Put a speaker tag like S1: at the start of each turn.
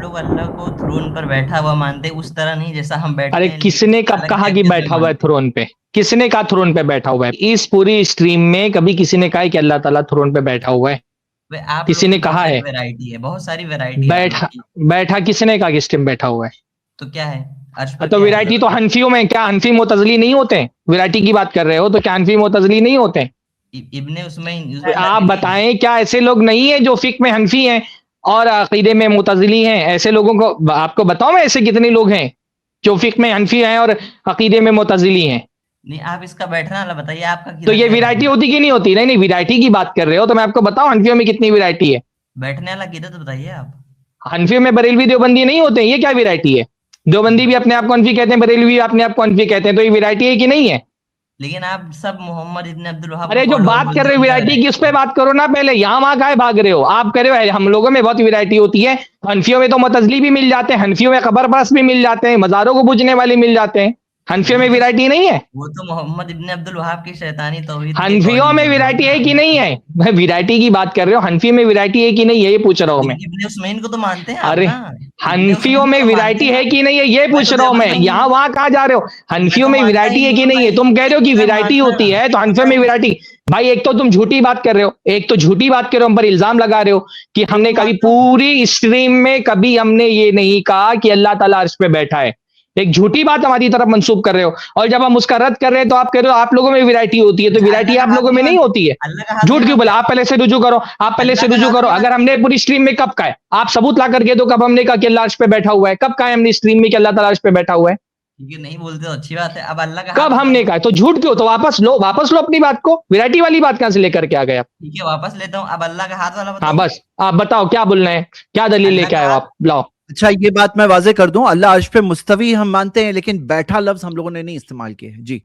S1: लोग अल्लाह को थ्रोन पर बैठा हुआ मानते हैं, उस तरह नहीं जैसा हम बैठते
S2: अरे
S1: हैं,
S2: किसने
S1: लेकिन
S2: कब
S1: अलग
S2: कहा कि
S1: कैफियत में
S2: बैठा हुआ है
S1: मानते हैं।
S2: थ्रोन पे? किसने कहा थ्रोन पे बैठा हुआ है? इस पूरी स्ट्रीम में कभी किसी ने कहा है कि अल्लाह ताला थ्रोन पे बैठा हुआ है?
S1: वे आप
S2: किसी
S1: लोग की
S2: ने
S1: बहुत
S2: कहा
S1: सारी
S2: है?
S1: वैरायटी है, बहुत सारी वैरायटी है आप लोग
S2: बैठा
S1: की।
S2: बैठा किसने कहा कि स्ट्रीम बैठा हुआ है?
S1: तो क्या है? अर्श पर
S2: तो
S1: क्या है?
S2: वैरायटी तो हनफियों में, क्या हनफी मुतजली नहीं होते हैं? वैरायटी की बात कर रहे हो तो क्या हनफी मुतजली नहीं होते हैं?
S1: इब्ने उसमें
S2: आप
S1: मुतज़िली हैं।
S2: बताएं, क्या ऐसे लोग नहीं है जो फिक में हनफी हैं और अकीदे में मुतजली हैं? ऐसे लोगों को आपको बताओ, मैं ऐसे कितने लोग हैं जो फिक में हनफी हैं और अकीदे में मुतजली हैं?
S1: नहीं, आप इसका बैठना वाला बताइए, आपका
S2: तो
S1: किधर
S2: ये
S1: गया
S2: वैरायटी
S1: बैठना?
S2: होती कि नहीं होती? नहीं नहीं, वैरायटी की बात कर रहे हो तो मैं आपको बताऊं हनफियों में कितनी वैरायटी है।
S1: बैठने वाला किधर, तो बताइए आप।
S2: हनफियों में बरेलवी देवबंदी नहीं होते हैं, ये क्या वैरायटी है? देवबंदी भी अपने आप को हनफी कहते हैं, बरेलवी भी अपने आप को हनफी कहते हैं, तो ये वैरायटी है कि नहीं है?
S1: लेकिन आप सब मोहम्मद इब्न अब्दुल वहाब
S2: अरे
S1: का
S2: जो
S1: फॉलोअर
S2: बात कर
S1: बोलते
S2: रहे
S1: हैं,
S2: हो
S1: तो क्या
S2: वैरायटी की, उस
S1: वैरायटी
S2: पर
S1: है?
S2: बात करो ना पहले। यहाँ वहां काहे भाग रहे हो? आप कह रहे हो हम लोगों में बहुत वैरायटी होती है। हनफियों में तो मुतजली भी मिल जाते हैं, हनफियों में कबर परस्त भी मिल जाते हैं, मज़ारों को पूजने वाले मिल जाते हैं। हनफियों
S1: वो
S2: में
S1: तो
S2: वैरायटी नहीं है?
S1: वो तो मोहम्मद इब्न अब्दुल वहाब की शैतानी तौहीद के
S2: हनफियों
S1: अकॉर्डिंग
S2: में
S1: बोल रहा हूँ
S2: वैरायटी
S1: ना।
S2: है कि नहीं है? मैं वैरायटी की बात कर रहे हो, हनफी में वैरायटी है कि नहीं है ये पूछ रहा हूं मैं।
S1: इब्ने उस्मैन को तो मानते हैं आप
S2: अरे
S1: ना? इब्ने
S2: हनफियों
S1: उस्मैन को
S2: में
S1: तो मानते
S2: वैरायटी
S1: हैं
S2: है
S1: आप।
S2: कि नहीं है ये
S1: मैं
S2: पूछ
S1: तो
S2: रहा हूं मैं।
S1: देवबंदी हूँ।
S2: यहाँ वहां कहा जा रहे हो?
S1: मैं
S2: हनफियों
S1: तो
S2: में
S1: मानता ही
S2: वैरायटी है
S1: नहीं
S2: कि
S1: हूँ
S2: नहीं
S1: भाई,
S2: है? तुम कह रहे हो कि
S1: मैं
S2: वैरायटी
S1: मानना
S2: होती है तो हनफियों
S1: पता
S2: में
S1: हूँ।
S2: वैरायटी। भाई एक तो तुम झूठी बात कर रहे हो, एक तो झूठी बात कर रहे हो, हम पर इल्जाम लगा रहे हो कि
S1: मैं
S2: हमने
S1: तो
S2: कभी
S1: मानता हूँ।
S2: पूरी स्ट्रीम में कभी हमने ये नहीं कहा कि अल्लाह ताला अर्श पे बैठा है। एक झूठी बात हमारी तरफ मंसूब कर रहे हो, और जब हम उसका रद्द कर रहे हैं तो आप कह रहे हो आप लोगों में वैरायटी होती है। तो
S1: अच्छा,
S2: वैरायटी
S1: अल्लाह का
S2: आप
S1: हाथ
S2: लोगों
S1: नहीं
S2: में नहीं
S1: मानते?
S2: होती है?
S1: अल्लाह का हाथ नहीं
S2: झूठ क्यों
S1: मानते
S2: बोला?
S1: आप?
S2: आप पहले से रुजू करो, आप पहले से
S1: अल्लाह का
S2: रुजू
S1: हाथ
S2: करो।
S1: नहीं
S2: अगर
S1: मानते?
S2: हमने पूरी स्ट्रीम में कब कहा है? आप सबूत ला करके दो, कब हमने कहा कि अल्लाह अर्श पे बैठा हुआ है? कब कहा है हमने स्ट्रीम में कि अल्लाह ताला अर्श पे बैठा हुआ है?
S1: ठीक है, नहीं बोलते तो अच्छी बात है। अब अल्लाह का
S2: कब
S1: हाथ
S2: हमने
S1: बताइए।
S2: कहा? तो झूठ क्यों? तो वापस लो, वापस लो अपनी बात को। वैरायटी वाली बात कहां से लेकर के आ गए आप?
S1: ठीक है, वापस लेता हूँ। अब अल्लाह का हाथ वाला
S2: हाँ
S1: बताऊं?
S2: बस, आप बताओ क्या बोलना है, क्या दलील
S1: अल्लाह
S2: लेके
S1: का
S2: आए हो
S1: हाथ।
S2: आप, लाओ।
S3: अच्छा, ये बात मैं वाज़ेह कर दूं, अल्लाह अर्श पे मुस्तवी हम मानते हैं, लेकिन बैठा लफ्ज हम लोगों ने नहीं इस्तेमाल किया है जी।